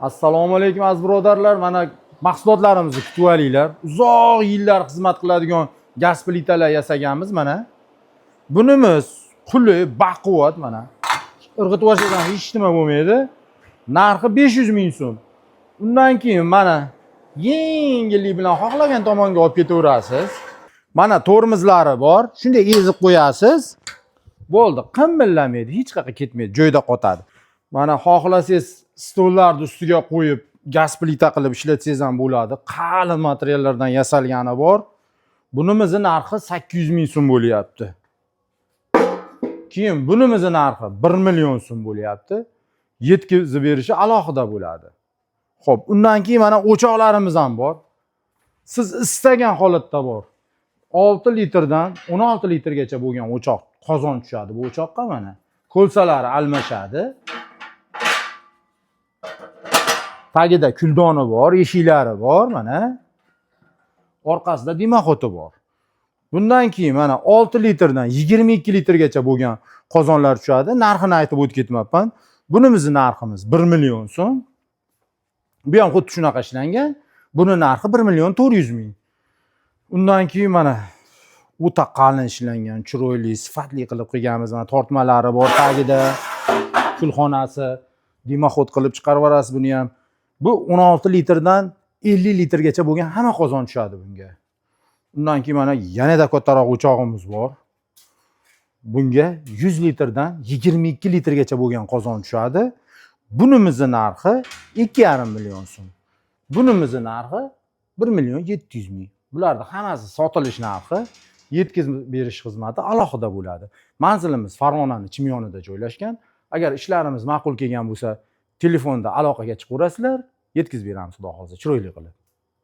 Assalomu alaykum aziz birodarlar. Mana mahsulotlarimizni kutib olinglar. Uzoq yillar xizmat qiladigan gaz plitalar yasaganmiz mana. Bunimiz qulay, baquvvat mana. Irg'itib olsangdan hech nima bo'lmaydi. Narxi 500 ming so'm. Undan keyin mana yengillik bilan xohlagan tomonga olib ketaverasiz. Mana tormozlari bor. Shunday ezib qo'yasiz. Bo'ldi, qimbillamaydi, hech qayerga ketmaydi, joyida qotadi. Mana xohlasangiz stollarni ustiga qo'yib gaz plita qilib ishlatsangiz ham bo'ladi. Qalin materiallardan yasalgani bor. Bunimizning narxi 800 ming so'm bo'lyapti. Keyin bunimizning narxi 1 million so'm bo'lyapti. Yetkazib berishi alohida bo'ladi. Xo'p, undan keyin mana o'choqlarimiz ham bor. Siz istagan holatda bor. 6 litrdan 16 litrgacha bo'lgan o'choq, qozon tushadi bu o'choqqa mana. Ko'lsalari almashadi. Tagida kuldoni bor, eshiklari bor mana. Orqasida dimoxoti bor. Bundan keyin mana 6 litrdan 22 litrgacha bo'lgan qozonlar tushadi. Narxini aytib o'tib ketmayapman. Bunimizning narximiz 1 million so'm. Bu ham xuddi shunaqa ishlangan. Buni narxi 1 million 400 ming. Undan keyin mana o'ta qalin ishlangan, chiroyli, sifatli qilib qilganmiz. Mana tortmalari bor tagida. Kulxonasi, dimoxot qilib chiqarib yuborasiz buni ham. Bu 16 litrdan 50 litrgacha bo'lgan hamma qozon tushadi bunga. Undan keyin mana yanada kattaroq o'chog'imiz bor. Bunga 100 litrdan 22 litrgacha bo'lgan qozon tushadi. Bunimizning narxi 2,5 million so'm. Bunimizning narxi 1 million 700 ming. Bularning hammasi sotilish narxi, yetkazib berish xizmati alohida bo'ladi. Manzilimiz Farg'onaning Chimyonida joylashgan. Agar ishlarimiz ma'qul kelgan bo'lsa, telefonda aloqaga chiqaverasizlar, yetkazib beramiz xudo xolisa chiroyli qilib.